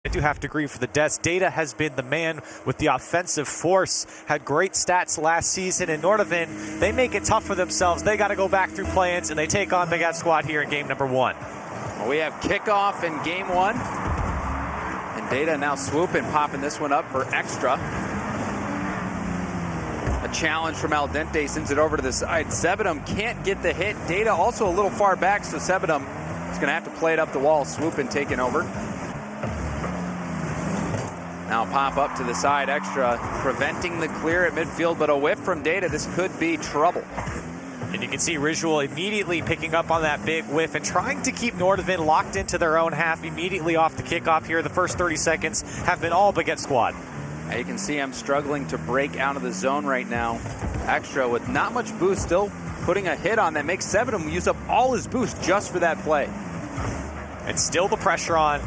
I do have to agree for the Des. Data has been the man with the offensive force, had great stats last season, and Nordavind, they make it tough for themselves. They got to go back through play-ins, and they take on Baguette Squad here in game number 1. Well, we have kickoff in game 1, and Data now swooping, popping this one up for extra. A challenge from Al Dente sends it over to the side. Sebedum can't get the hit. Data also a little far back, so Sebedum is going to have to play it up the wall. Swooping taking over. Now pop up to the side, extra, preventing the clear at midfield, but a whiff from Data. This could be trouble. And you can see Ritual immediately picking up on that big whiff and trying to keep Nordavind locked into their own half immediately off the kickoff here. The first 30 seconds have been all Baguette Squad. Now you can see I'm struggling to break out of the zone right now. Extra with not much boost, still putting a hit on that makes Sebedum use up all his boost just for that play. And still the pressure on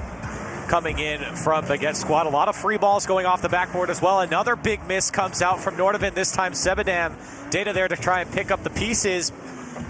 coming in from Baguette Squad. A lot of free balls going off the backboard as well. Another big miss comes out from Nordavind. This time Sebedum. Data there to try and pick up the pieces.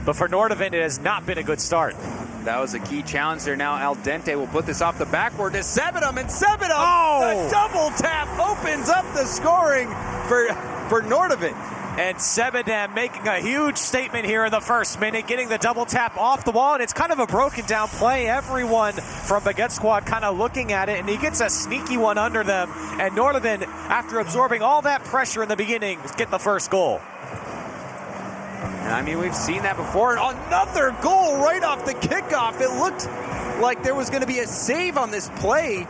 But for Nordavind, it has not been a good start. That was a key challenge there. Now Al Dente will put this off the backboard to Sebedum, and Sebedum, the double tap opens up the scoring for Nordavind. And Sebedum making a huge statement here in the first minute, getting the double tap off the wall, and it's kind of a broken down play. Everyone from Baguette Squad kind of looking at it, and he gets a sneaky one under them. And Nordavind, after absorbing all that pressure in the beginning, get the first goal. And I mean, we've seen that before. Another goal right off the kickoff. It looked like there was going to be a save on this play,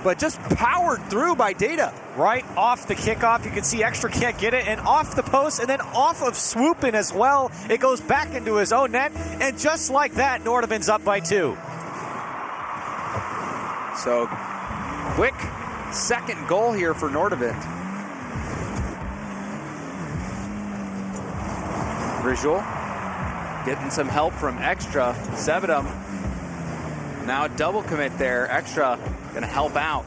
but just powered through by Data. Right off the kickoff, you can see Extra can't get it, and off the post, and then off of swooping as well. It goes back into his own net, and just like that, Nordavind's up by 2. So, quick second goal here for Nordavind. Visual getting some help from Extra. Sebedum now a double commit there. Extra gonna help out.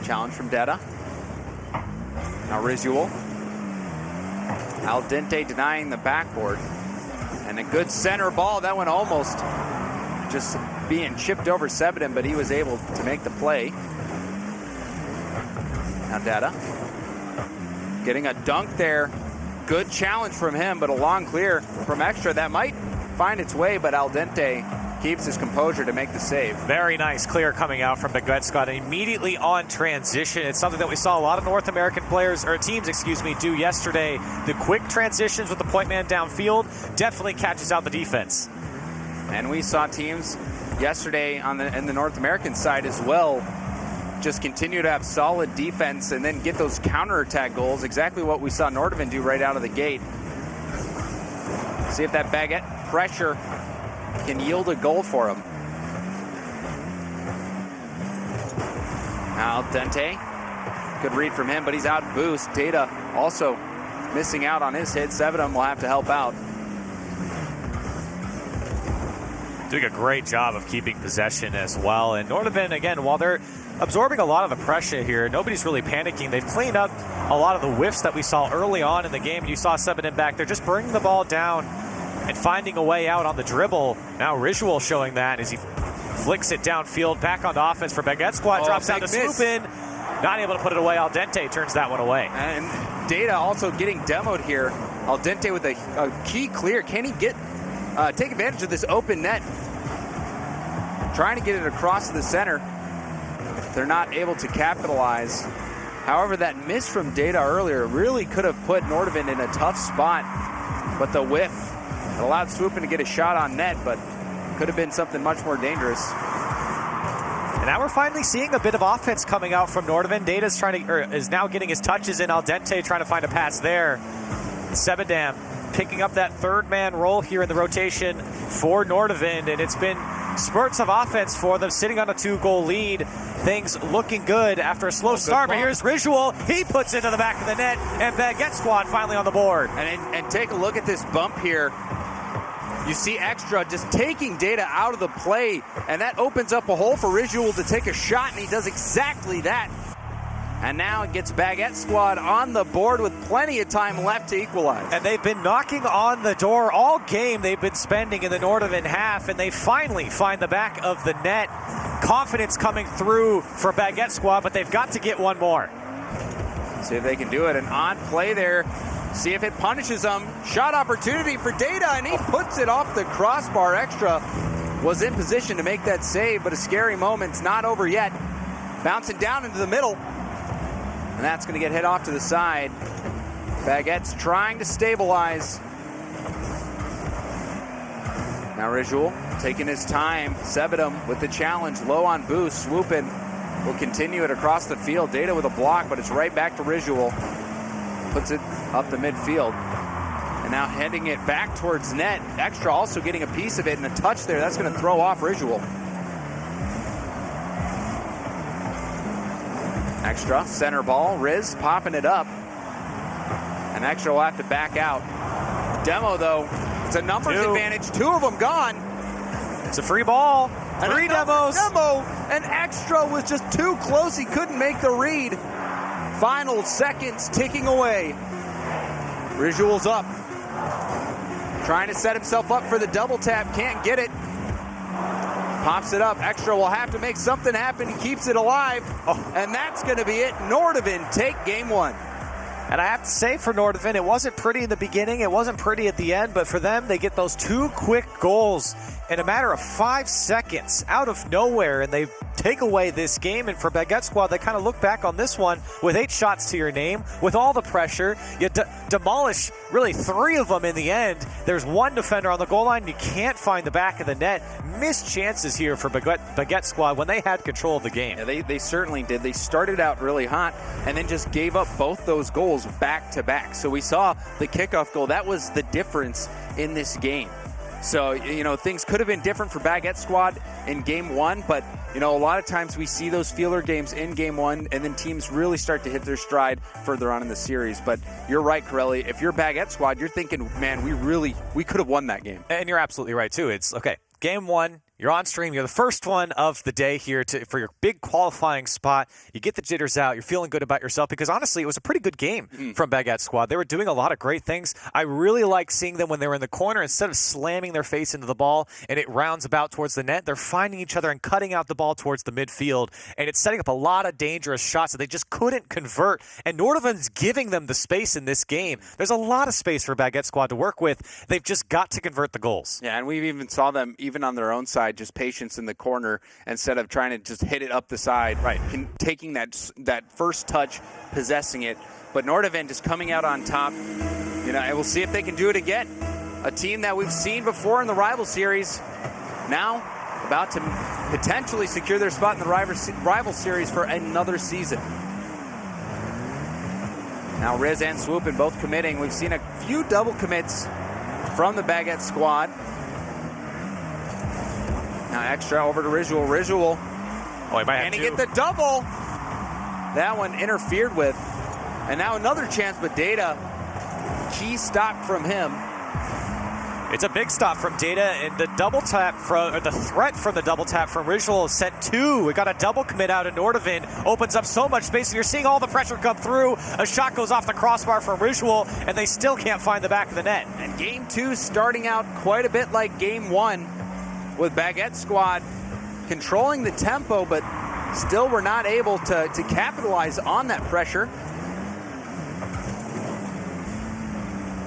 Challenge from Data. Now Visual. Al Dente denying the backboard. And a good center ball. That one almost just being chipped over Sebedum, but he was able to make the play. Now Data getting a dunk there. Good challenge from him, but a long clear from Extra. That might find its way, but Al Dente keeps his composure to make the save. Very nice clear coming out from Baguette Squad. Immediately on transition. It's something that we saw a lot of North American players, or teams, do yesterday. The quick transitions with the point man downfield definitely catches out the defense. And we saw teams yesterday on the North American side as well just continue to have solid defense and then get those counterattack goals. Exactly what we saw Nordavind do right out of the gate. See if that Baguette pressure can yield a goal for him. Al Dente, good read from him, but he's out boost. Data also missing out on his hit. Sebedum will have to help out. Doing a great job of keeping possession as well. And Nordavind, again, while they're absorbing a lot of the pressure here, nobody's really panicking. They've cleaned up a lot of the whiffs that we saw early on in the game. You saw Sebedum back there just bringing the ball down and finding a way out on the dribble. Now Ritual showing that as he flicks it downfield back on the offense for Baguette Squad. Drops down to swoop in. Not able to put it away. Al Dente turns that one away. And Data also getting demoed here. Al Dente with a key clear. Can he get take advantage of this open net? Trying to get it across to the center. They're not able to capitalize. However, that miss from Data earlier really could have put Nordavind in a tough spot. But the whiff allowed Swoopin to get a shot on net, but could have been something much more dangerous. And now we're finally seeing a bit of offense coming out from Nordavind. Data's is now getting his touches in. Al Dente trying to find a pass there. Sebedum picking up that third man role here in the rotation for Nordavind, and it's been spurts of offense for them, sitting on a 2-goal lead. Things looking good after a slow start, but here's Ritual. He puts it into the back of the net, and Baguette Squad finally on the board. And take a look at this bump here. You see Extra just taking Data out of the play, and that opens up a hole for Ritual to take a shot, and he does exactly that. And now it gets Baguette Squad on the board with plenty of time left to equalize. And they've been knocking on the door all game. They've been spending in the Nordavind half, and they finally find the back of the net. Confidence coming through for Baguette Squad, but they've got to get one more. See if they can do it. An odd play there. See if it punishes them. Shot opportunity for Data, and he puts it off the crossbar. Extra was in position to make that save, but a scary moment's not over yet. Bouncing down into the middle. And that's going to get hit off to the side. Baguette's trying to stabilize. Now Rizul taking his time. Sebedum with the challenge. Low on boost. Swooping. Will continue it across the field. Data with a block, but it's right back to Rizul. Puts it up the midfield. And now heading it back towards net. Extra also getting a piece of it, and a touch there. That's going to throw off Rizul. Extra, center ball, Riz popping it up. And Extra will have to back out. Demo, though, it's a numbers advantage. 2 of them gone. It's a free ball. And 3 demos. Demo, and Extra was just too close. He couldn't make the read. Final seconds ticking away. Rizul's up. Trying to set himself up for the double tap. Can't get it. Pops it up. Extra will have to make something happen. He keeps it alive. And that's going to be it. Nordavind take game 1. And I have to say for Nordavind, it wasn't pretty in the beginning. It wasn't pretty at the end. But for them, they get those 2 quick goals in a matter of 5 seconds out of nowhere. And they take away this game. And for Baguette Squad, they kind of look back on this one with 8 shots to your name, with all the pressure. You demolish really 3 of them in the end. There's 1 defender on the goal line. You can't find the back of the net. Missed chances here for Baguette Squad when they had control of the game. Yeah, they certainly did. They started out really hot and then just gave up both those goals back to back. So we saw the kickoff goal. That was the difference in this game. So, things could have been different for Baguette Squad in game 1, but, a lot of times we see those feeler games in game 1, and then teams really start to hit their stride further on in the series. But you're right, Corelli. If you're Baguette Squad, you're thinking, man, we could have won that game. And you're absolutely right, too. It's, okay, game 1. You're on stream. You're the first one of the day here for your big qualifying spot. You get the jitters out. You're feeling good about yourself because, honestly, it was a pretty good game from Baguette Squad. They were doing a lot of great things. I really like seeing them when they were in the corner. Instead of slamming their face into the ball and it rounds about towards the net, they're finding each other and cutting out the ball towards the midfield. And it's setting up a lot of dangerous shots that they just couldn't convert. And Nordavind's giving them the space in this game. There's a lot of space for Baguette Squad to work with. They've just got to convert the goals. Yeah, and we even saw them, even on their own side, just patience in the corner instead of trying to just hit it up the side. Right. Taking that first touch, possessing it. But Nordavind is coming out on top. And we'll see if they can do it again. A team that we've seen before in the rival series, now about to potentially secure their spot in the rival series for another season. Now Riz and Swoopin both committing. We've seen a few double commits from the Baguette Squad. Now Extra over to Rizul. Rizul. Oh, he might have Can he get the double? That one interfered with. And now another chance, but Data. Key stop from him. It's a big stop from Data, and the double tap the threat from the double tap from Rizul sent 2. We got a double commit out of Nordavind. Opens up so much space, and you're seeing all the pressure come through. A shot goes off the crossbar from Rizul, and they still can't find the back of the net. And game 2 starting out quite a bit like game 1. With Baguette Squad controlling the tempo, but still were not able to capitalize on that pressure.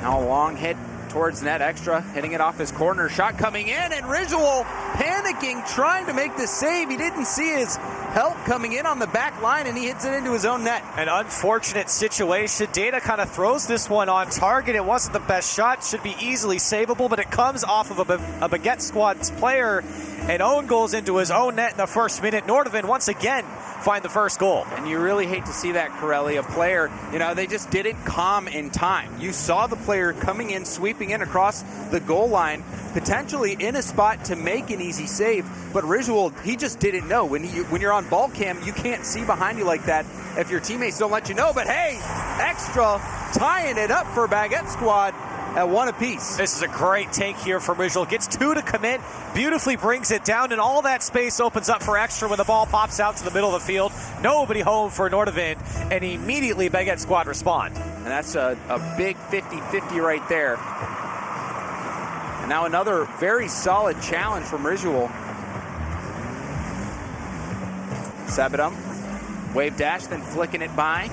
Now a long hit towards net. Extra hitting it off his corner. Shot coming in, and Rizul panicking, trying to make the save. He didn't see his help coming in on the back line, and he hits it into his own net. An unfortunate situation. Data kind of throws this one on target. It wasn't the best shot. Should be easily savable, but it comes off of a Baguette Squad's player, and own goals into his own net in the first minute. Nordavind once again find the first goal. And you really hate to see that, Corelli. A player, they just didn't calm in time. You saw the player coming in, sweeping in across the goal line, potentially in a spot to make an easy save. But Rizul, he just didn't know. When you're on ball cam, you can't see behind you like that if your teammates don't let you know. But hey, Extra tying it up for Baguette Squad. at 1 apiece. This is a great take here from Rizal. Gets 2 to commit, beautifully brings it down, and all that space opens up for extra when the ball pops out to the middle of the field. Nobody home for Nordavind, and immediately Baguette Squad respond. And that's a big 50-50 right there. And now another very solid challenge from Rizal. Sabadum, wave dash, then flicking it by.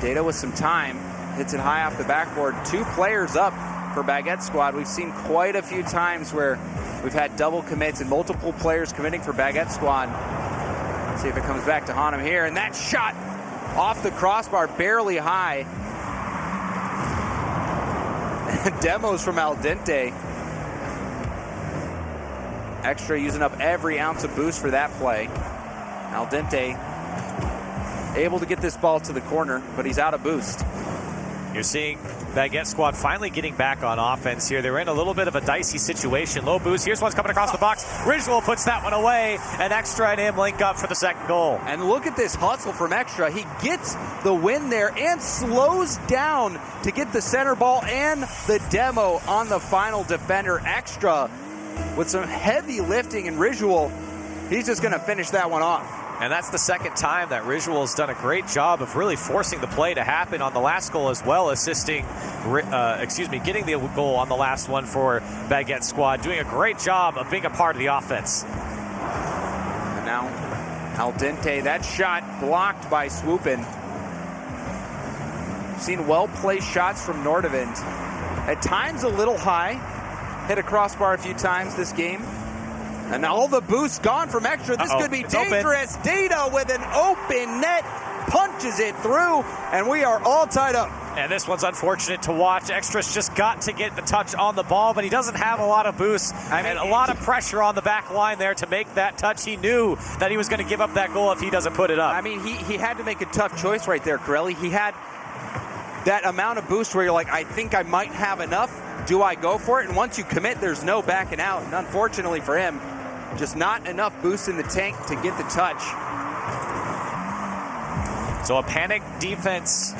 Data with some time, hits it high off the backboard. 2 players up for Baguette Squad. We've seen quite a few times where we've had double commits and multiple players committing for Baguette Squad. Let's see if it comes back to haunt him here. And that shot off the crossbar, barely high. Demos from Al Dente. Extra using up every ounce of boost for that play. Al Dente able to get this ball to the corner, but he's out of boost. You're seeing Baguette Squad finally getting back on offense here. They're in a little bit of a dicey situation. Low boost. Here's one's coming across the box. Rizal puts that one away, and Extra and him link up for the second goal. And look at this hustle from Extra. He gets the win there and slows down to get the center ball and the demo on the final defender. Extra with some heavy lifting, and Rizal, he's just going to finish that one off. And that's the second time that Rizal has done a great job of really forcing the play to happen on the last goal, as well assisting, getting the goal on the last one for Baguette Squad. Doing a great job of being a part of the offense. And now Al Dente, that shot blocked by Swoopin. Seen well-placed shots from Nordavind. At times a little high. Hit a crossbar a few times this game. And all the boost gone from Extra. This could be dangerous. Open. Data with an open net, punches it through, and we are all tied up. And this one's unfortunate to watch. Extra's just got to get the touch on the ball, but he doesn't have a lot of boost. And a lot of pressure on the back line there to make that touch. He knew that he was going to give up that goal if he doesn't put it up. I mean, he had to make a tough choice right there, Corelli. He had that amount of boost where you're like, I think I might have enough. Do I go for it? And once you commit, there's no backing out. And unfortunately for him, just not enough boost in the tank to get the touch. So a panic defense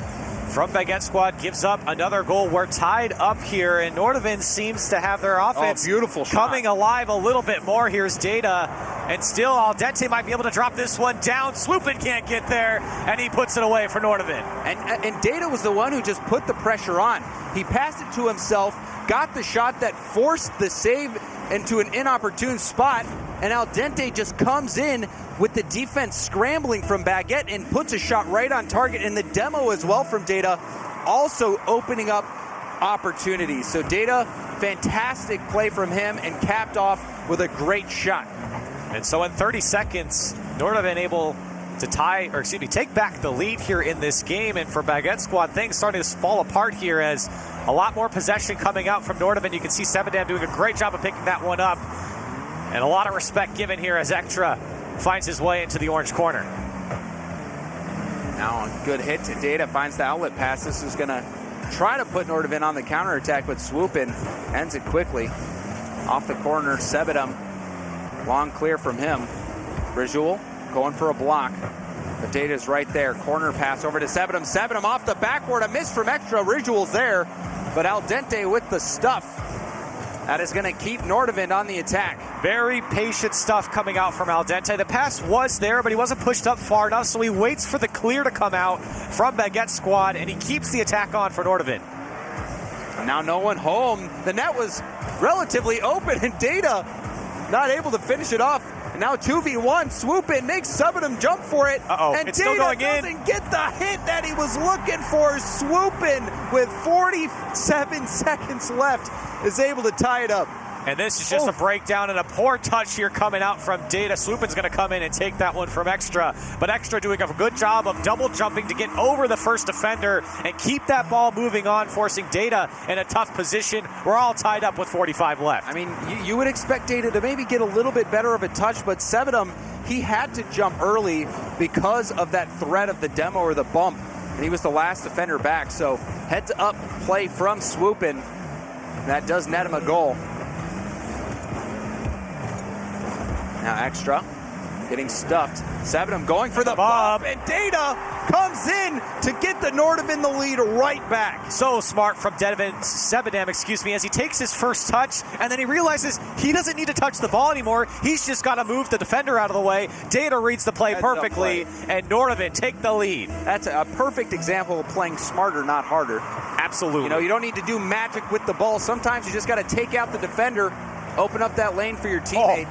from Baguette Squad gives up another goal. We're tied up here, and Nordavind seems to have their offense beautiful coming alive a little bit more. Here's Data, and still Al Dente might be able to drop this one down. Swoopin can't get there, and he puts it away for Nordavind. And Data was the one who just put the pressure on. He passed it to himself, got the shot that forced the save into an inopportune spot, and Al Dente just comes in with the defense scrambling from Baguette and puts a shot right on target, and the demo as well from Data also opening up opportunities. So Data, fantastic play from him and capped off with a great shot. And so in 30 seconds, Nordavind able to take back the lead here in this game. And for Baguette Squad, things starting to fall apart here as a lot more possession coming out from Nordavind. You can see Sebadam doing a great job of picking that one up. And a lot of respect given here as Extra finds his way into the orange corner. Now a good hit to Data, finds the outlet pass. This is going to try to put Nordavind on the counterattack, but Swoopin ends it quickly. Off the corner, Sebadam, long clear from him. Rizal going for a block. But Data's right there. Corner pass over to Sebadam. Sebadam off the backboard. A miss from Extra. Rizal's there. But Al Dente with the stuff. That is going to keep Nordavind on the attack. Very patient stuff coming out from Al Dente. The pass was there, but he wasn't pushed up far enough, so he waits for the clear to come out from Baguette Squad, and he keeps the attack on for Nordavind. Now no one home. The net was relatively open, and Data not able to finish it off. And now 2v1, Swoopin makes Sebadam jump for it. And it's Data still going in. Doesn't get the hit that he was looking for. Swoopin, with 47 seconds left, is able to tie it up. And this is just a breakdown and a poor touch here coming out from Data. Swoopin's going to come in and take that one from Extra. But Extra doing a good job of double jumping to get over the first defender and keep that ball moving on, forcing Data in a tough position. We're all tied up with 45 left. I mean, you would expect Data to maybe get a little bit better of a touch, but Sebadam, he had to jump early because of that threat of the demo or the bump. And he was the last defender back. So heads-up play from Swoopin. That does net him a goal. Now Extra getting stuffed. Sebadem going for the bob, and Data comes in to get the Nordavind the lead right back. So smart from Sebadem, as he takes his first touch, and then he realizes he doesn't need to touch the ball anymore. He's just got to move the defender out of the way. Data reads the play perfectly, and Nordavind take the lead. That's a perfect example of playing smarter, not harder. Absolutely. You know, you don't need to do magic with the ball. Sometimes you just got to take out the defender, open up that lane for your teammate.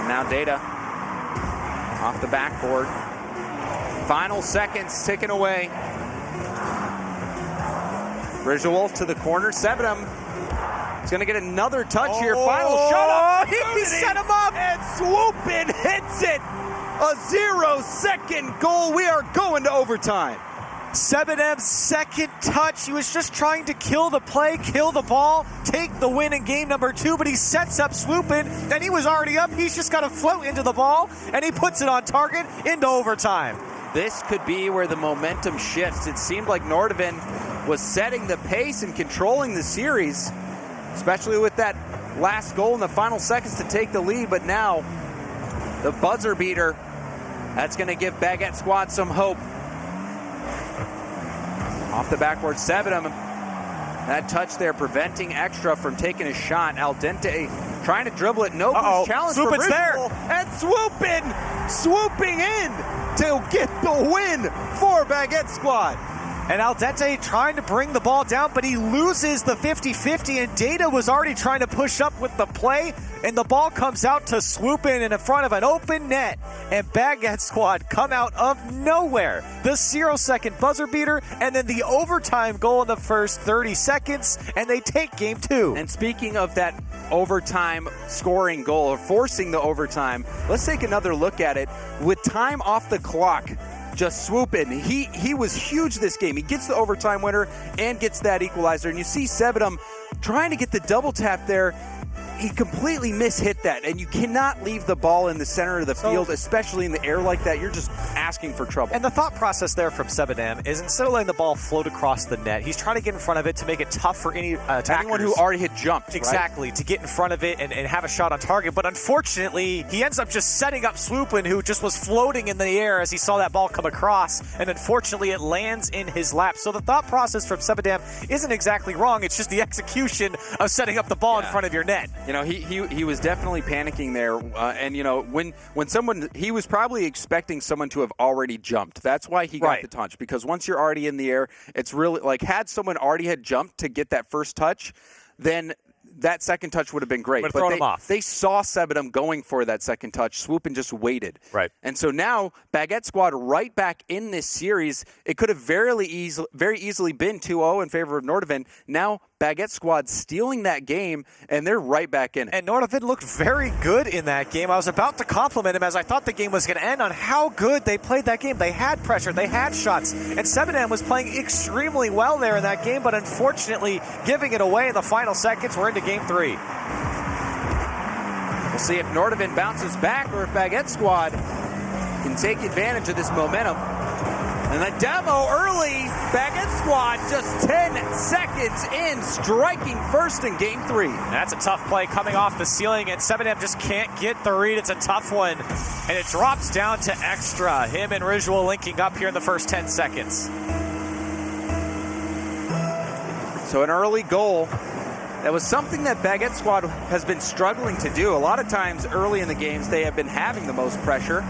Now Data off the backboard. Final seconds ticking away. Visual to the corner. Sebadem is going to get another touch here. Final shot up. He set him up. And Swoopin hits it. A 0-second goal. We are going to overtime. Sebadem's second touch. He was just trying to kill the play, kill the ball, take the win in game number 2, but he sets up Swoopin, and he was already up. He's just got to float into the ball, and he puts it on target into overtime. This could be where the momentum shifts. It seemed like Nordavind was setting the pace and controlling the series, especially with that last goal in the final seconds to take the lead, but now the buzzer beater, that's going to give Baguette Squad some hope. Off the backboard, Sebadem. That touch there preventing Extra from taking a shot. Al Dente trying to dribble it. No boost challenge for Swoopin's there. And swooping in to get the win for Baguette Squad. And Al Dente trying to bring the ball down, but he loses the 50-50, and Data was already trying to push up with the play, and the ball comes out to Swoopin in front of an open net, and Baguette Squad come out of nowhere. The 0-second buzzer beater, and then the overtime goal in the first 30 seconds, and they take game 2. And speaking of that overtime scoring goal, or forcing the overtime, let's take another look at it. With time off the clock, just Swoopin. He was huge this game. He gets the overtime winner and gets that equalizer. And you see Sebadem trying to get the double tap there. He completely mishit that, and you cannot leave the ball in the center of the field, especially in the air like that. You're just asking for trouble. And the thought process there from Sebadem is instead of letting the ball float across the net, he's trying to get in front of it to make it tough for any attackers. Anyone who already had jumped. Exactly, right? To get in front of it and have a shot on target. But unfortunately, he ends up just setting up Swoopin, who just was floating in the air as he saw that ball come across, and unfortunately it lands in his lap. So the thought process from Sebadem isn't exactly wrong. It's just the execution of setting up the ball in front of your net. You know, he was definitely panicking there, and you know, when someone, he was probably expecting someone to have already jumped. That's why he got the touch, because once you're already in the air, it's really like, had someone already had jumped to get that first touch, then that second touch would have been great. But they saw Sebadem going for that second touch. Swoopin just waited. Right. And so now Baguette Squad right back in this series. It could have very easily been 2-0 in favor of Nordavind. Now Baguette Squad stealing that game, and they're right back in it. And Nordavind looked very good in that game. I was about to compliment him as I thought the game was going to end on how good they played that game. They had pressure, they had shots, and Sebadem was playing extremely well there in that game, but unfortunately giving it away in the final seconds. We're into game 3. We'll see if Nordavind bounces back or if Baguette Squad can take advantage of this momentum. And the demo early, Baguette Squad just 10 seconds in, striking first in game 3. That's a tough play coming off the ceiling, and Sebadem just can't get the read. It's a tough one, and it drops down to extra. Him and Rizwal linking up here in the first 10 seconds. So an early goal. That was something that Baguette Squad has been struggling to do. A lot of times early in the games, they have been having the most pressure,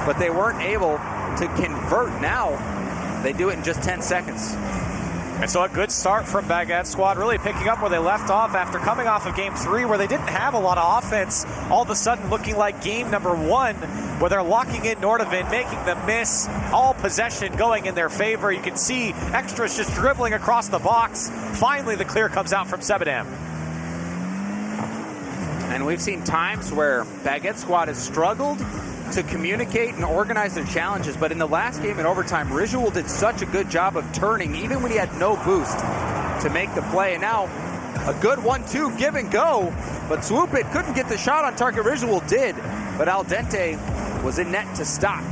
but they weren't able to convert. Now they do it in just 10 seconds. And so a good start from Baguette Squad, really picking up where they left off after coming off of game 3 where they didn't have a lot of offense. All of a sudden looking like game number 1 where they're locking in Nordavind, making them miss, all possession going in their favor. You can see Extras just dribbling across the box. Finally the clear comes out from Sebadem. And we've seen times where Baguette Squad has struggled to communicate and organize their challenges, but in the last game in overtime, Rizwal did such a good job of turning, even when he had no boost, to make the play. And now a good 1-2 give and go, but Swoopin couldn't get the shot on target. Rizwal did, but Al Dente was in net to stop.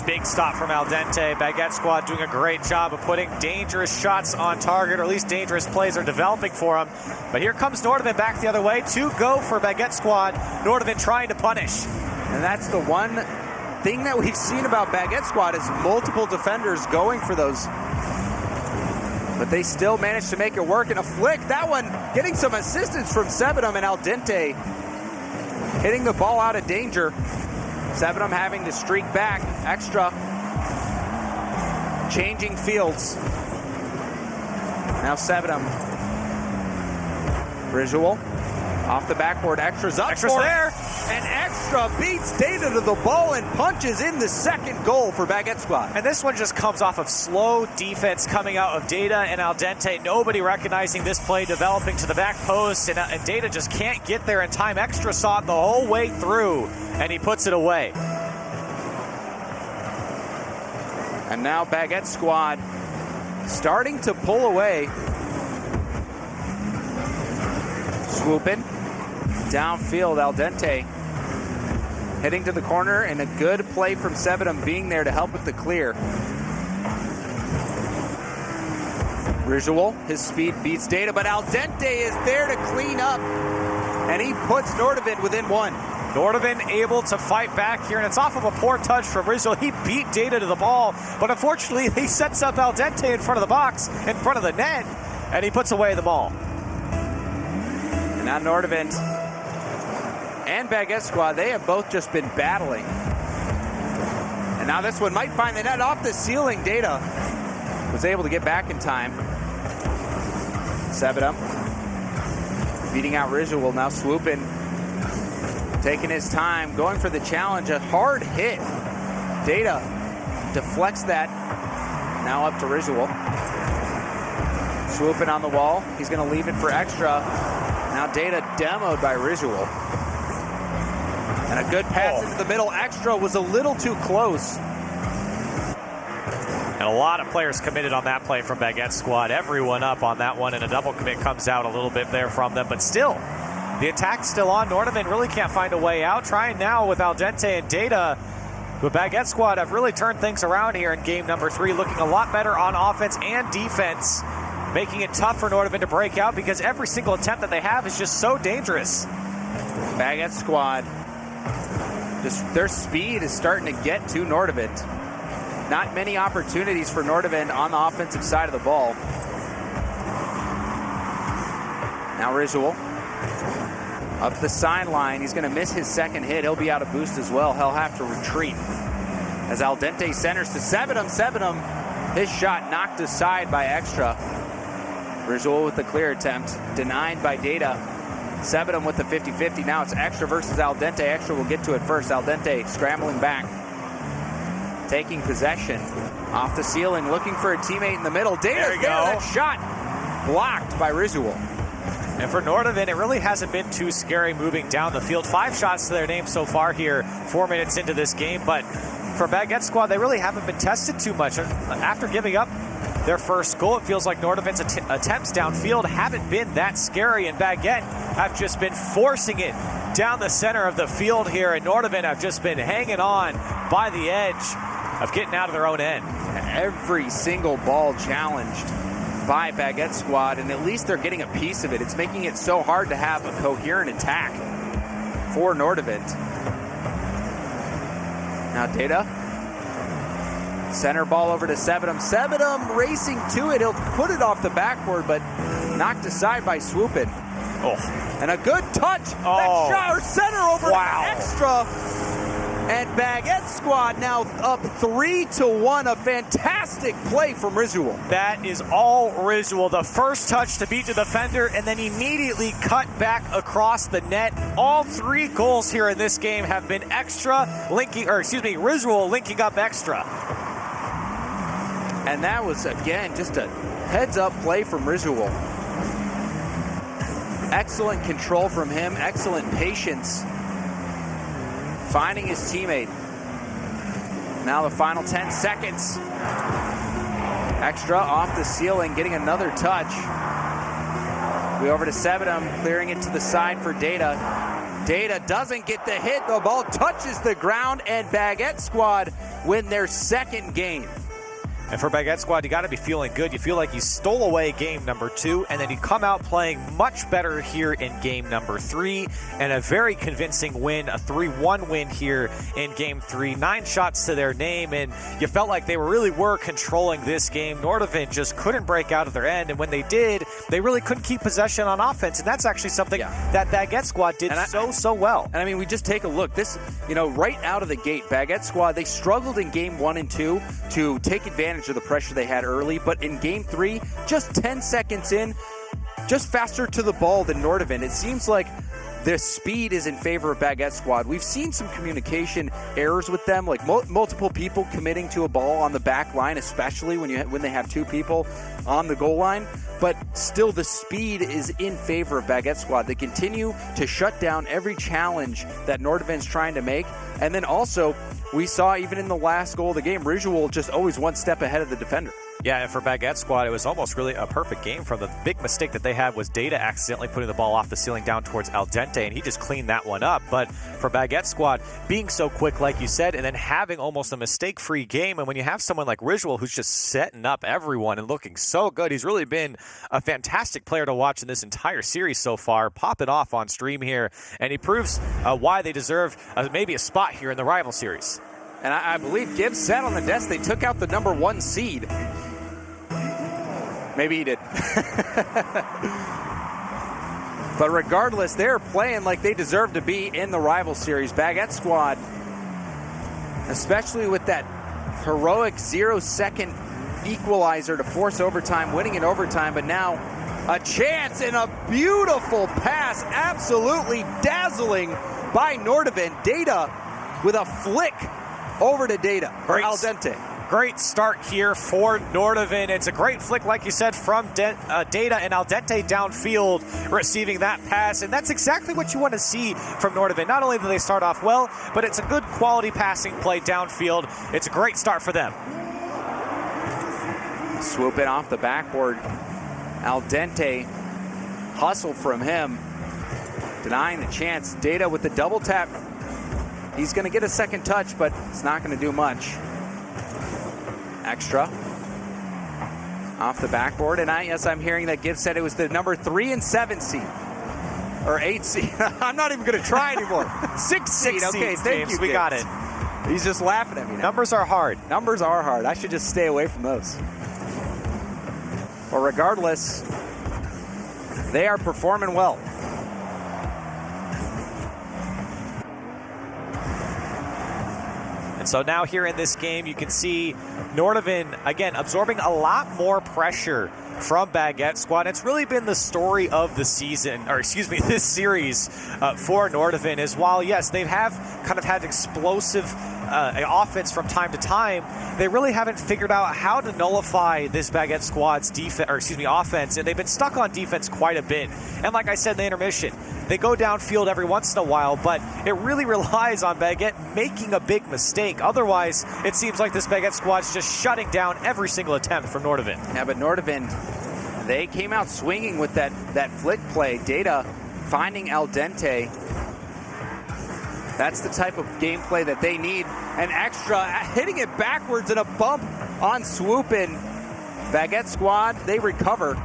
Big stop from Al Dente. Baguette Squad doing a great job of putting dangerous shots on target, or at least dangerous plays are developing for him. But here comes Nordavind back the other way. 2 go for Baguette Squad. Nordavind trying to punish. And that's the one thing that we've seen about Baguette Squad is multiple defenders going for those. But they still managed to make it work in a flick. That one getting some assistance from Sebedum, and Al Dente hitting the ball out of danger. Sebedum having to streak back. Extra. Changing fields. Now Sebedum. Visual. Off the backboard. Extra's up. Extra's there. And Extra beats Data to the ball and punches in the second goal for Baguette Squad. And this one just comes off of slow defense coming out of Data and Al Dente. Nobody recognizing this play, developing to the back post, and Data just can't get there in time. Extra saw it the whole way through, and he puts it away. And now Baguette Squad starting to pull away. Swooping. Downfield, Al Dente heading to the corner, and a good play from Sebedum being there to help with the clear. Visual, his speed beats Data, but Al Dente is there to clean up, and he puts Nordavind within 1. Nordavind able to fight back here, and it's off of a poor touch from Rizzo. He beat Data to the ball, but unfortunately he sets up Al Dente in front of the box, in front of the net, and he puts away the ball. And now Nordavind and Baguette Squad, they have both just been battling. And now this one might find the net off the ceiling. Data was able to get back in time. Sebedum beating out Visual, now swooping. Taking his time, going for the challenge, a hard hit. Data deflects that. Now up to Visual. Swooping on the wall. He's going to leave it for Extra. Now Data demoed by Visual. And a good pass into the middle. Extra was a little too close. And a lot of players committed on that play from Baguette Squad. Everyone up on that one, and a double commit comes out a little bit there from them. But still, the attack's still on. Nordavind really can't find a way out. Trying now with Al Dente and Data. But Baguette Squad have really turned things around here in game number 3, looking a lot better on offense and defense, making it tough for Nordavind to break out because every single attempt that they have is just so dangerous. Baguette Squad, just their speed is starting to get to Nordavind. Not many opportunities for Nordavind on the offensive side of the ball. Now Visual up the sideline. He's going to miss his second hit. He'll be out of boost as well. He'll have to retreat. As Al Dente centers to Sebedum. Sebedum, his shot knocked aside by Extra. Visual with the clear attempt, denied by Data. Sebedum with the 50-50. Now it's Extra versus Al Dente. Extra will get to it first. Al Dente scrambling back. Taking possession. Off the ceiling, looking for a teammate in the middle. Data's there. That shot blocked by Visual. And for Nordavind, it really hasn't been too scary moving down the field. 5 shots to their name so far here, 4 minutes into this game. But for Baguette Squad, they really haven't been tested too much. After giving up their first goal, it feels like Nordavind's attempts downfield haven't been that scary, and Baguette have just been forcing it down the center of the field here, and Nordavind have just been hanging on by the edge of getting out of their own end. Every single ball challenged by Baguette Squad, and at least they're getting a piece of it. It's making it so hard to have a coherent attack for Nordavind. Now Data. Center ball over to Sebedum. Sebedum racing to it. He'll put it off the backboard, but knocked aside by Swoopin. Oh. And a good touch. Oh. That shot, center over to Extra. And Baguette Squad now up 3-1. A fantastic play from Visual. That is all Visual. The first touch to beat the defender, and then immediately cut back across the net. All 3 goals here in this game have been Visual linking up Extra. And that was, again, just a heads-up play from Visual. Excellent control from him, excellent patience. Finding his teammate. Now the final 10 seconds. Extra off the ceiling, getting another touch. We over to Sebedum, clearing it to the side for Data. Data doesn't get the hit. The ball touches the ground, and Baguette Squad win their second game. And for Baguette Squad, you got to be feeling good. You feel like you stole away game number 2, and then you come out playing much better here in game number 3, and a very convincing win, a 3-1 win here in game 3. 9 shots to their name, and you felt like they really were controlling this game. Nordavind just couldn't break out of their end, and when they did, they really couldn't keep possession on offense, and that's actually something that Baguette Squad did so well. And I mean, we just take a look. This, right out of the gate, Baguette Squad, they struggled in game 1 and 2 to take advantage of the pressure they had early, but in game 3, just 10 seconds in, just faster to the ball than Nordavind. It seems like the speed is in favor of Baguette Squad. We've seen some communication errors with them, like multiple people committing to a ball on the back line, especially when they have 2 people on the goal line. But still, the speed is in favor of Baguette Squad. They continue to shut down every challenge that Nordavind's trying to make. And then also, we saw even in the last goal of the game, Ridgewell just always one step ahead of the defender. Yeah, and for Baguette Squad, it was almost really a perfect game. From the big mistake that they had was Data accidentally putting the ball off the ceiling down towards Al Dente, and he just cleaned that one up. But for Baguette Squad, being so quick, like you said, and then having almost a mistake-free game, and when you have someone like Ridgewell who's just setting up everyone and looking so good, he's really been a fantastic player to watch in this entire series so far, popping off on stream here, and he proves why they deserve maybe a spot here in the rival series. And I believe Gibbs said on the desk they took out the number 1 seed. Maybe he did. But regardless, they're playing like they deserve to be in the rival series. Baguette Squad, especially with that heroic 0-second equalizer to force overtime, winning in overtime, but now a chance and a beautiful pass, absolutely dazzling by Nordavind. Data with a flick over to Data, or Al Dente. Great start here for Nordavind. It's a great flick, like you said, from Data, and Al Dente downfield receiving that pass. And that's exactly what you want to see from Nordavind. Not only do they start off well, but it's a good quality passing play downfield. It's a great start for them. Swoop in off the backboard. Al Dente hustle from him, denying the chance. Data with the double tap. He's going to get a second touch, but it's not going to do much. Extra off the backboard, and I'm hearing that Gibbs said it was the number 3 and 7 seed, or 8 seed. I'm not even going to try anymore. 6 seed. Okay, thank you. We got it. He's just laughing at me now. Numbers are hard. Numbers are hard. I should just stay away from those. But regardless, they are performing well. And so now here in this game, you can see Nordavind, again, absorbing a lot more pressure from Baguette Squad. It's really been the story of the season, or excuse me, this series for Nordavind, is while, yes, they have kind of had explosive offense from time to time, they really haven't figured out how to nullify this Baguette Squad's offense, and they've been stuck on defense quite a bit. And like I said in the intermission, they go downfield every once in a while, but it really relies on Baguette making a big mistake. Otherwise, it seems like this Baguette Squad's just shutting down every single attempt from Nordavind. Yeah, but Nordavind, they came out swinging with that flick play. Data finding Al Dente. That's the type of gameplay that they need. And Extra hitting it backwards and a bump on swoop in. Baguette Squad, they recover.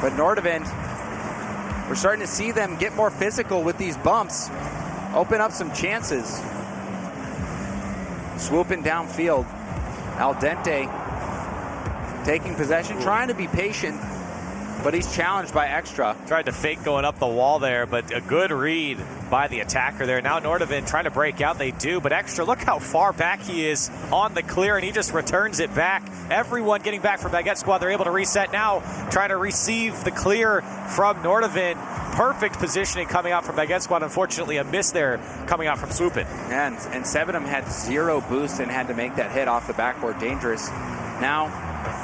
But Nordavind, we're starting to see them get more physical with these bumps, open up some chances. Swooping downfield. Al Dente taking possession, trying to be patient, but he's challenged by Extra. Tried to fake going up the wall there, but a good read by the attacker there. Now Nordavind trying to break out. They do, but Extra, look how far back he is on the clear, and he just returns it back. Everyone getting back from Baguette Squad. They're able to reset now, trying to receive the clear from Nordavind. Perfect positioning coming out from Baguette Squad. Unfortunately, a miss there coming out from Swoopin. And Sevenum had 0 boost and had to make that hit off the backboard. Dangerous. Now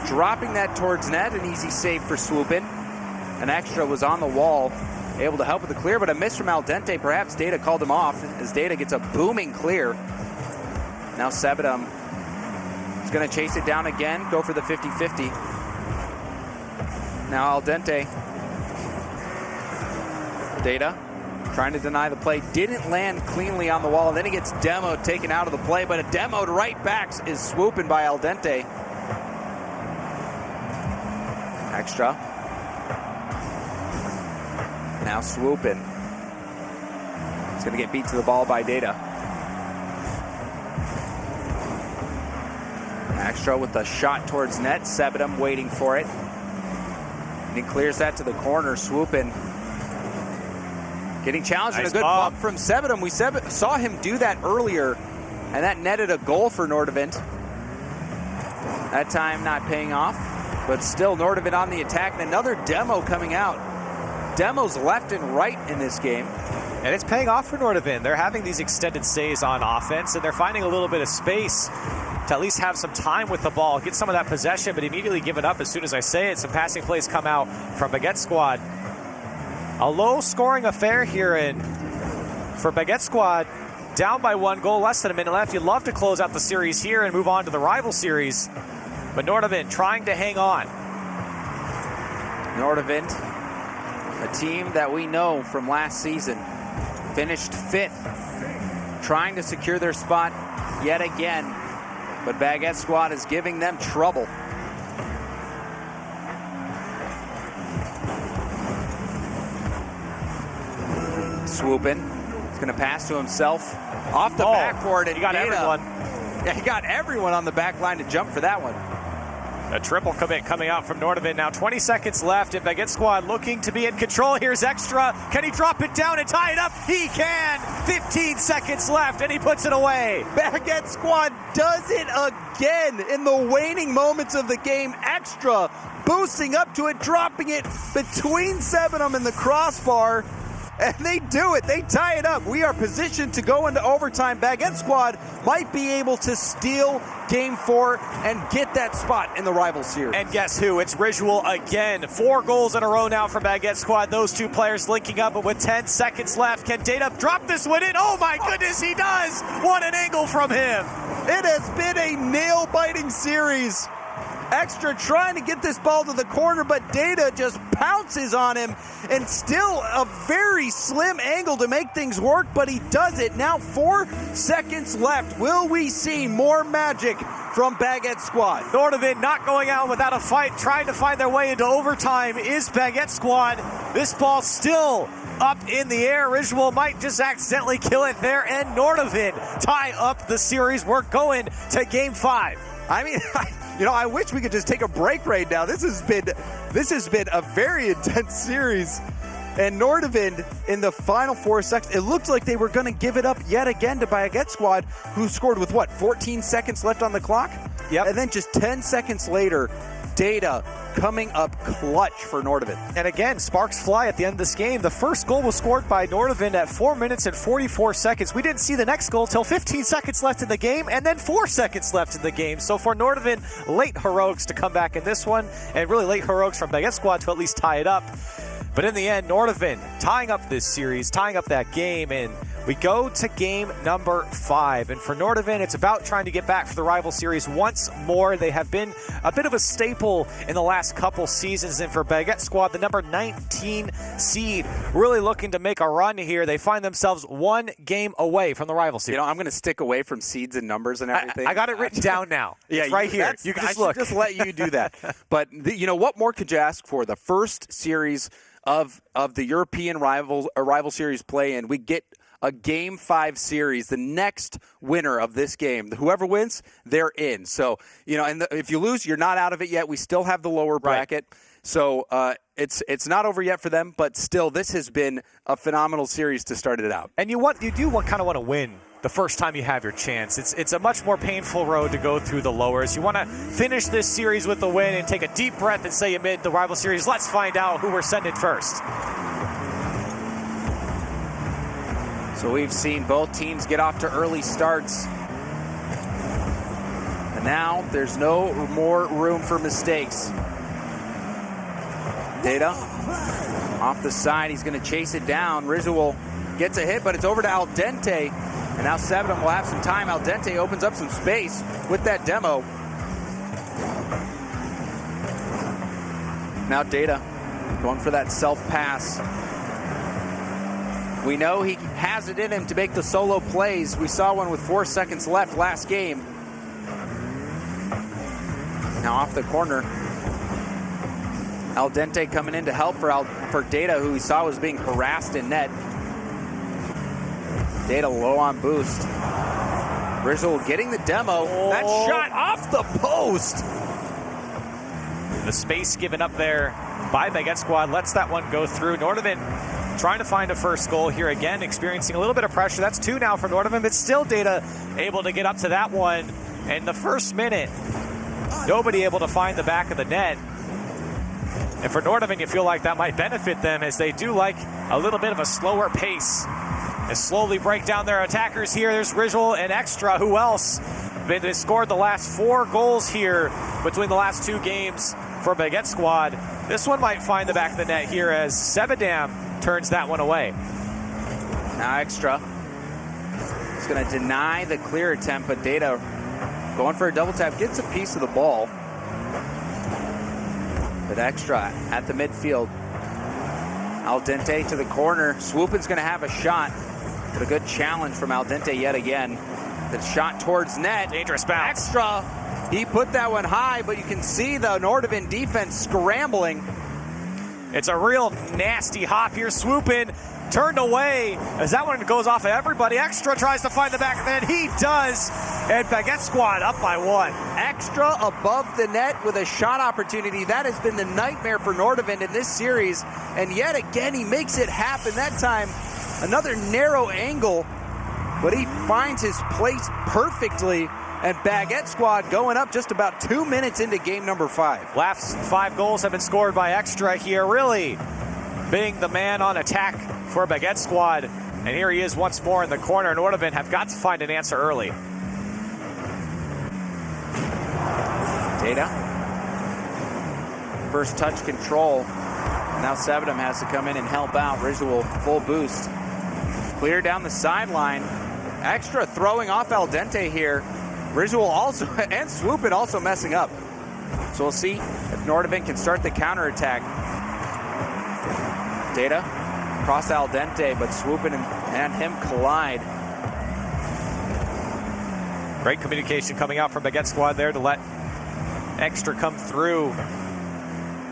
dropping that towards net, an easy save for Swoopin. An Extra was on the wall, able to help with the clear, but a miss from Al Dente. Perhaps Data called him off as Data gets a booming clear. Now Sevenum is going to chase it down again, go for the 50-50. Now Al Dente. Data trying to deny the play. Didn't land cleanly on the wall. And then he gets demoed, taken out of the play. But a demoed right back is swooping by Al Dente. Extra. Now swooping. He's going to get beat to the ball by Data. Extra with the shot towards net. Sebedum waiting for it. And he clears that to the corner. Swooping. Getting challenged, nice, and a good bump from Sebedum. We saw him do that earlier, and that netted a goal for Nordavind. That time not paying off, but still Nordavind on the attack, and another demo coming out. Demos left and right in this game. And it's paying off for Nordavind. They're having these extended stays on offense, and they're finding a little bit of space to at least have some time with the ball, get some of that possession, but immediately give it up as soon as I say it. Some passing plays come out from Baguette Squad. A low-scoring affair here, and for Baguette Squad, down by 1 goal, less than a minute left. You'd love to close out the series here and move on to the rival series, but Nordavind trying to hang on. Nordavind, a team that we know from last season, finished 5th, trying to secure their spot yet again, but Baguette Squad is giving them trouble. Swooping. He's going to pass to himself off the backboard. And he got everyone. Yeah, he got everyone on the back line to jump for that one. A triple commit coming out from Nordavind. Now 20 seconds left, and Baguette Squad looking to be in control. Here's Extra. Can he drop it down and tie it up? He can. 15 seconds left, and he puts it away. Baguette Squad does it again in the waning moments of the game. Extra boosting up to it, dropping it between Sebedum and the crossbar. And they do it. They tie it up. We are positioned to go into overtime. Baguette Squad might be able to steal Game 4 and get that spot in the rival series. And guess who? It's Risual again. 4 goals in a row now for Baguette Squad. Those two players linking up, but with 10 seconds left, can Data drop this one in? Oh my goodness, he does! What an angle from him! It has been a nail-biting series. Extra trying to get this ball to the corner, but Data just pounces on him, and still a very slim angle to make things work, but he does it. Now 4 seconds left. Will we see more magic from Baguette Squad? Nordavind not going out without a fight, trying to find their way into overtime is Baguette Squad. This ball still up in the air. Risual might just accidentally kill it there, and Nordavind tie up the series. We're going to Game 5. I mean, I wish we could just take a break right now. This has been a very intense series. And Nordavind, in the final 4 seconds, it looked like they were going to give it up yet again to Baguette Squad, who scored with, 14 seconds left on the clock? Yep. And then just 10 seconds later, Data coming up clutch for Nordavind. And again, sparks fly at the end of this game. The first goal was scored by Nordavind at 4 minutes and 44 seconds. We didn't see the next goal till 15 seconds left in the game, and then 4 seconds left in the game. So for Nordavind, late heroics to come back in this one, and really late heroics from Baguette Squad to at least tie it up. But in the end, Nordavind tying up this series, tying up that game, and we go to game number 5. And for Nordavind, it's about trying to get back for the rival series once more. They have been a bit of a staple in the last couple seasons. And for Baguette Squad, the number 19 seed, really looking to make a run here. They find themselves 1 game away from the rival series. I'm going to stick away from seeds and numbers and everything. I got it written down now. Yeah, it's right here. You can just look. I should just let you do that. But what more could you ask for? The first series of the European rival series play, and we get a Game 5 series. The next winner of this game, whoever wins, they're in. So, and if you lose, you're not out of it yet. We still have the lower bracket. Right. So it's not over yet for them, but still, this has been a phenomenal series to start it out. And you do kind of want to win the first time you have your chance. It's a much more painful road to go through the lowers. You want to finish this series with a win and take a deep breath and say amid the rival series, let's find out who we're sending first. So we've seen both teams get off to early starts. And now there's no more room for mistakes. Data off the side. He's going to chase it down. Risual gets a hit, but it's over to Al Dente. And now Sebedum will have some time. Al Dente opens up some space with that demo. Now Data going for that self-pass. We know he has it in him to make the solo plays. We saw one with 4 seconds left last game. Now off the corner. Al Dente coming in to help for Data, who we saw was being harassed in net. Data low on boost. Rizzo getting the demo. That shot off the post. The space given up there by Baguette Squad lets that one go through. Nordavind trying to find a first goal here again, experiencing a little bit of pressure. That's 2 now for Nordavind, but still Data able to get up to that one. And the first minute, nobody able to find the back of the net. And for Nordavind, you feel like that might benefit them, as they do like a little bit of a slower pace. They slowly break down their attackers here. There's Rizzo and Extra. Who else? They scored the last 4 goals here between the last 2 games for Baguette Squad. This one might find the back of the net here as Sebadam turns that one away. Now Extra is going to deny the clear attempt, but Data going for a double tap, gets a piece of the ball. But Extra at the midfield. Al Dente to the corner. Swoopin's going to have a shot. But a good challenge from Al Dente yet again. The shot towards net. Dangerous bounce. Extra. He put that one high, but you can see the Nordavind defense scrambling. It's a real nasty hop here. Swoopin turned away as that one goes off of everybody. Extra tries to find the back of the net. He does. And Baguette Squad up by 1. Extra above the net with a shot opportunity. That has been the nightmare for Nordavind in this series. And yet again, he makes it happen. That time, another narrow angle, but he finds his place perfectly. And Baguette Squad going up just about 2 minutes into game number 5. Last 5 goals have been scored by Extra here, really being the man on attack for Baguette Squad. And here he is once more in the corner. Nordavind have got to find an answer early. Data. First touch control. Now Sebadam has to come in and help out. Visual full boost. Clear down the sideline. Extra throwing off Al Dente here. Visual also, and Swoopin also messing up. So we'll see if Nordavind can start the counterattack. Data cross Al Dente, but Swoopin and him collide. Great communication coming out from Baguette Squad there to let Extra come through.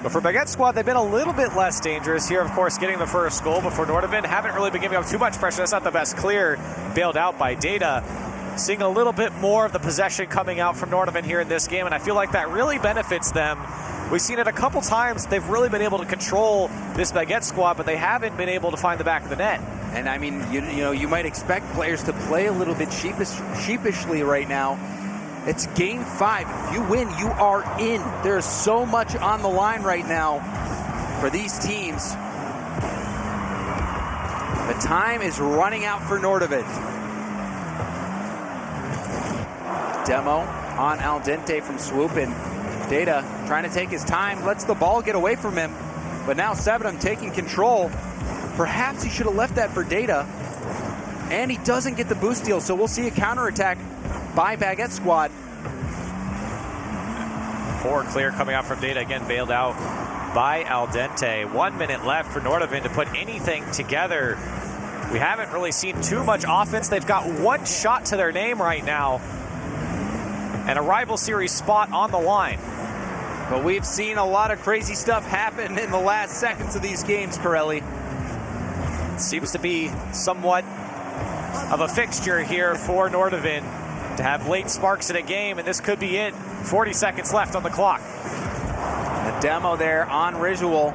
But for Baguette Squad, they've been a little bit less dangerous here, of course, getting the first goal. But for Nordavind, haven't really been giving up too much pressure. That's not the best clear. Bailed out by Data. Seeing a little bit more of the possession coming out from Nordavind here in this game, and I feel like that really benefits them. We've seen it a couple times. They've really been able to control this Baguette Squad, but they haven't been able to find the back of the net. And I mean, you know, you might expect players to play a little bit sheepishly right now. It's game 5. If you win, you are in. There's so much on the line right now for these teams. The time is running out for Nordavind. Demo on Al Dente from Swoopin. Data trying to take his time, lets the ball get away from him. But now Sebadam taking control. Perhaps he should have left that for Data. And he doesn't get the boost deal, so we'll see a counterattack by Baguette Squad. 4 clear coming out from Data, again bailed out by Al Dente. 1 minute left for Nordavind to put anything together. We haven't really seen too much offense. They've got 1 shot to their name right now, and a rival series spot on the line. But we've seen a lot of crazy stuff happen in the last seconds of these games, Corelli. Seems to be somewhat of a fixture here for Nordavind to have late sparks in a game, and this could be it. 40 seconds left on the clock. The demo there on Risual.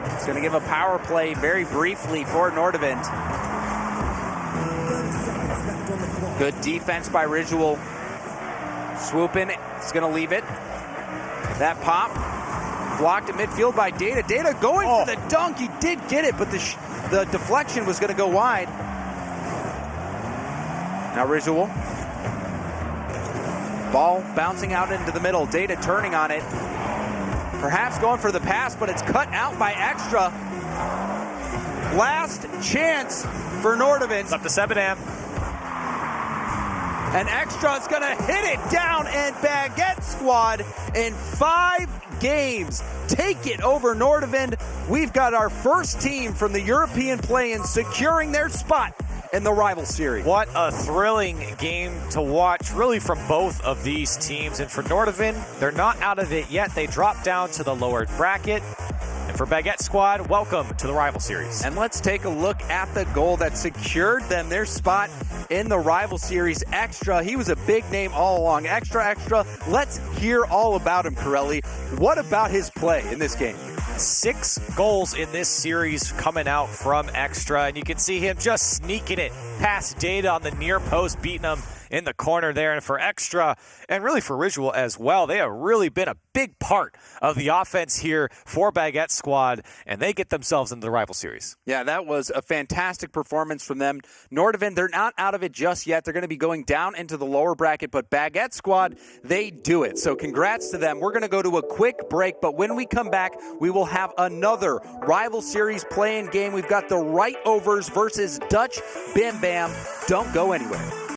It's going to give a power play very briefly for Nordavind. Good defense by Risual. Swoopin is going to leave it. That pop blocked at midfield by Data. Data going for the dunk. He did get it, but the deflection was going to go wide. Now Risual. Ball bouncing out into the middle. Data turning on it. Perhaps going for the pass, but it's cut out by Extra. Last chance for Nordavind. It's up to Sebadam. And Extra is going to hit it down, and Baguette Squad in 5 games take it over Nordavind we've got our first team from the European play-in securing their spot in the rival series. What a thrilling game to watch, really, from both of these teams. And for Nordavind, they're not out of it yet. They drop down to the lower bracket. And for Baguette Squad, welcome to the rival series. And let's take a look at the goal that secured them their spot in the rival series. Extra, he was a big name all along. Extra. Let's hear all about him, Corelli. What about his play in this game? 6 goals in this series coming out from Extra, and you can see him just sneaking it past Data on the near post, beating him in the corner there. And for Extra, and really for Ritual as well, they have really been a big part of the offense here for Baguette Squad, and they get themselves into the rival series. Yeah, that was a fantastic performance from them. Nordavind, they're not out of it just yet. They're going to be going down into the lower bracket, but Baguette Squad, they do it. So congrats to them. We're going to go to a quick break, but when we come back, we will have another rival series play-in game. We've got the Right Overs versus Dutch Bim Bam. Don't go anywhere.